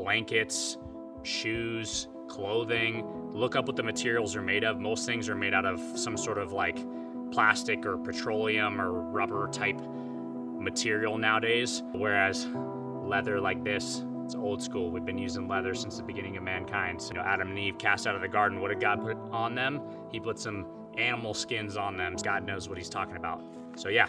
blankets, shoes, clothing. Look up what the materials are made of. Most things are made out of some sort of like plastic or petroleum or rubber type material nowadays, whereas leather like this, it's old school. We've been using leather since the beginning of mankind. So, Adam and Eve cast out of the garden. What did God put on them? He put some animal skins on them. God knows what he's talking about. So yeah.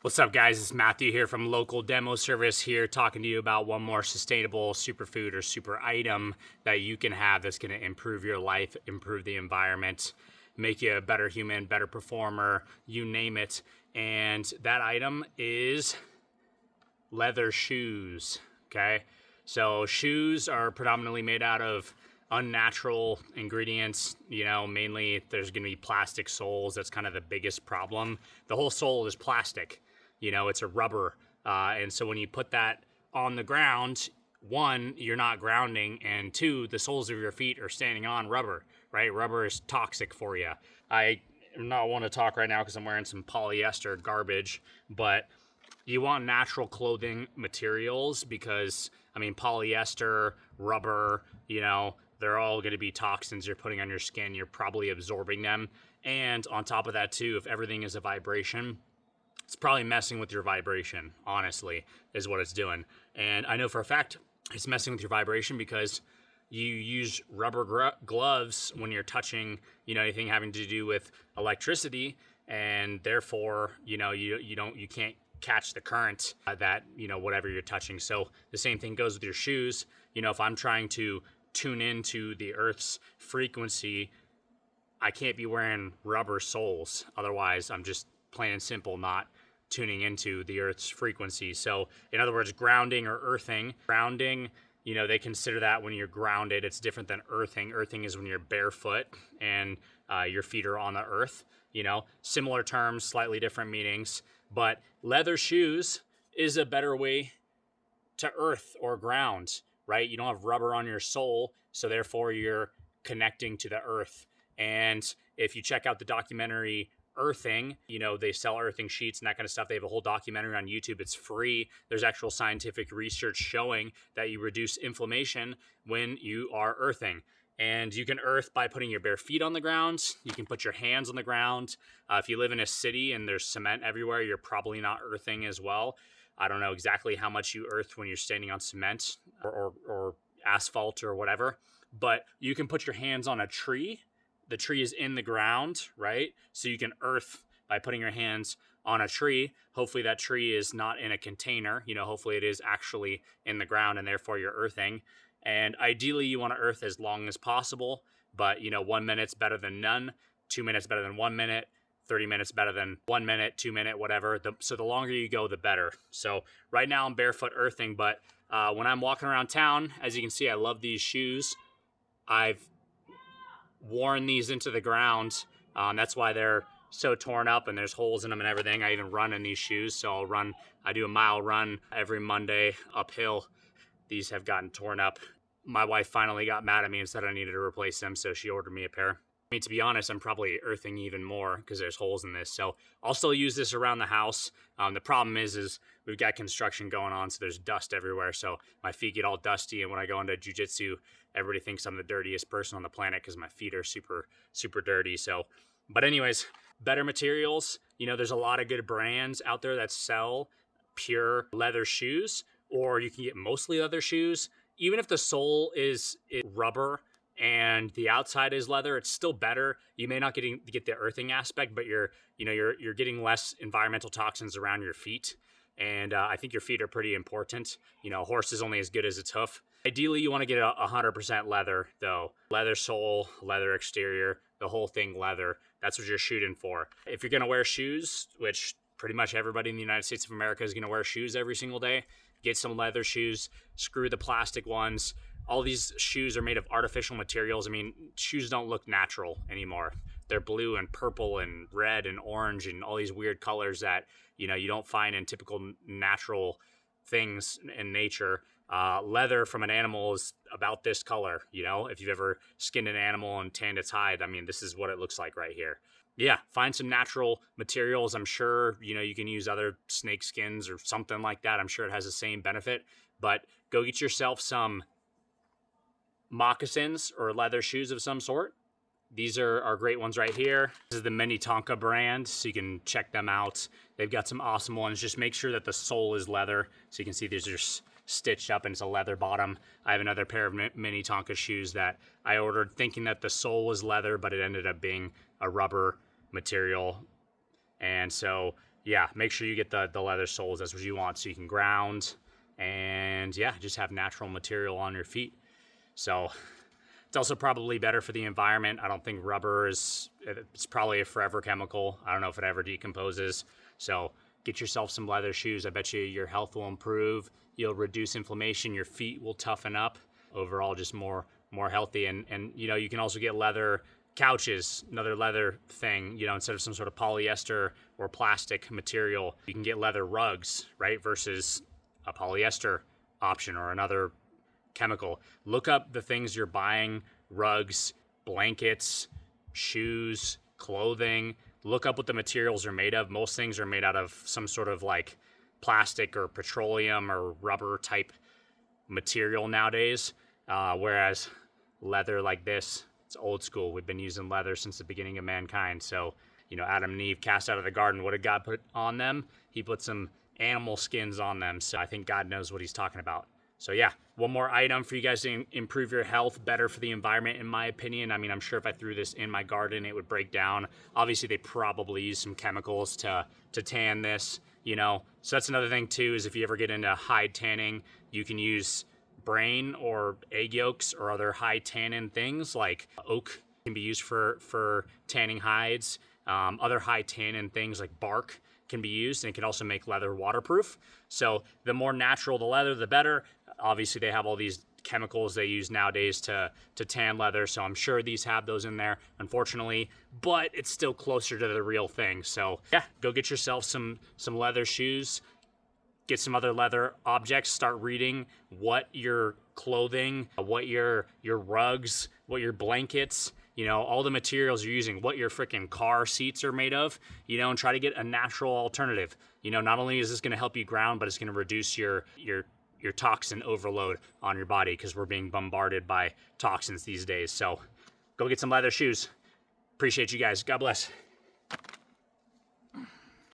What's up, guys? It's Matthew here from Local Demo Service here, talking to you about one more sustainable superfood or super item that you can have that's going to improve your life, improve the environment, make you a better human, better performer, you name it. And that item is leather shoes, okay? So shoes are predominantly made out of unnatural ingredients, mainly there's going to be plastic soles. That's kind of the biggest problem. The whole sole is plastic, it's a rubber. And so when you put that on the ground, one, you're not grounding, and two, the soles of your feet are standing on rubber, right? Rubber is toxic for you. I not want to talk right now because I'm wearing some polyester garbage, but you want natural clothing materials because, polyester, rubber, they're all going to be toxins you're putting on your skin. You're probably absorbing them. And on top of that too, if everything is a vibration, it's probably messing with your vibration, honestly, is what it's doing. And I know for a fact it's messing with your vibration because you use rubber gloves when you're touching, anything having to do with electricity, and therefore, you can't catch the current that, whatever you're touching. So the same thing goes with your shoes. If I'm trying to tune into the Earth's frequency, I can't be wearing rubber soles. Otherwise, I'm just plain and simple not tuning into the Earth's frequency. So in other words, grounding or earthing. Grounding, they consider that when you're grounded. It's different than earthing. Earthing is when you're barefoot and your feet are on the earth. Similar terms, slightly different meanings. But leather shoes is a better way to earth or ground, right? You don't have rubber on your sole, so therefore you're connecting to the earth. And if you check out the documentary Earthing, they sell earthing sheets and that kind of stuff. They have a whole documentary on YouTube. It's free. There's actual scientific research showing that you reduce inflammation when you are earthing. And you can earth by putting your bare feet on the ground. You can put your hands on the ground. If you live in a city and there's cement everywhere, you're probably not earthing as well. I don't know exactly how much you earth when you're standing on cement or asphalt or whatever, but you can put your hands on a tree. The tree is in the ground, right? So you can earth by putting your hands on a tree. Hopefully that tree is not in a container. Hopefully it is actually in the ground and therefore you're earthing. And ideally you want to earth as long as possible, but 1 minute's better than none, 2 minutes better than 1 minute, 30 minutes better than 1 minute, 2 minute, whatever. So the longer you go, the better. So right now I'm barefoot earthing, but when I'm walking around town, as you can see, I love these shoes. I've worn these into the ground. That's why they're so torn up and there's holes in them and everything. I even run in these shoes. So I do a mile run every Monday uphill. These have gotten torn up. My wife finally got mad at me and said I needed to replace them. So she ordered me a pair. To be honest, I'm probably earthing even more because there's holes in this. So I'll still use this around the house. The problem is we've got construction going on, so there's dust everywhere. So my feet get all dusty, and when I go into jiu-jitsu, everybody thinks I'm the dirtiest person on the planet because my feet are super, super dirty. So, but anyways, better materials. There's a lot of good brands out there that sell pure leather shoes, or you can get mostly leather shoes. Even if the sole is rubber and the outside is leather, it's still better. You may not get the earthing aspect, but you're getting less environmental toxins around your feet. And I think your feet are pretty important. A horse is only as good as its hoof. Ideally, you want to get 100% leather, though. Leather sole, leather exterior, the whole thing leather. That's what you're shooting for. If you're going to wear shoes, which pretty much everybody in the United States of America is going to wear shoes every single day, get some leather shoes, screw the plastic ones. All these shoes are made of artificial materials. Shoes don't look natural anymore. They're blue and purple and red and orange and all these weird colors that, you don't find in typical natural things in nature. Leather from an animal is about this color. If you've ever skinned an animal and tanned its hide, this is what it looks like right here. Yeah, find some natural materials. I'm sure, you can use other snake skins or something like that. I'm sure it has the same benefit, but go get yourself some moccasins or leather shoes of some sort. These are great ones right here. This is the Minnetonka brand, so you can check them out. They've got some awesome ones. Just make sure that the sole is leather. So you can see these are stitched up and it's a leather bottom. I have another pair of Minnetonka shoes that I ordered thinking that the sole was leather, but it ended up being a rubber material. And so, yeah, make sure you get the leather soles. That's what you want, so you can ground and, yeah, just have natural material on your feet. So it's also probably better for the environment. I don't think rubber it's probably a forever chemical. I don't know if it ever decomposes. So get yourself some leather shoes. I bet you your health will improve. You'll reduce inflammation. Your feet will toughen up. Overall, just more healthy. And you can also get leather couches, another leather thing, instead of some sort of polyester or plastic material. You can get leather rugs, right? Versus a polyester option or another chemical. Look up the things you're buying: rugs, blankets, shoes, clothing. Look up what the materials are made of. Most things are made out of some sort of like plastic or petroleum or rubber type material nowadays, whereas leather like this, it's old school. We've been using leather since the beginning of mankind. So Adam and Eve cast out of the garden. What did God put on them? He put some animal skins on them. So I think God knows what he's talking about. So yeah, one more item for you guys to improve your health, better for the environment, in my opinion. I mean, I'm sure if I threw this in my garden, it would break down. Obviously, they probably use some chemicals to tan this, So that's another thing too, is if you ever get into hide tanning, you can use brain or egg yolks or other high tannin things like oak can be used for tanning hides. Other high tannin things like bark can be used, and it can also make leather waterproof. So the more natural the leather, the better. Obviously, they have all these chemicals they use nowadays to tan leather, so I'm sure these have those in there, unfortunately, but it's still closer to the real thing. So yeah, go get yourself some leather shoes, get some other leather objects, start reading what your clothing, what your rugs, what your blankets, all the materials you're using, what your freaking car seats are made of, and try to get a natural alternative. Not only is this going to help you ground, but it's going to reduce your toxin overload on your body, because we're being bombarded by toxins these days. So go get some leather shoes. Appreciate you guys. God bless.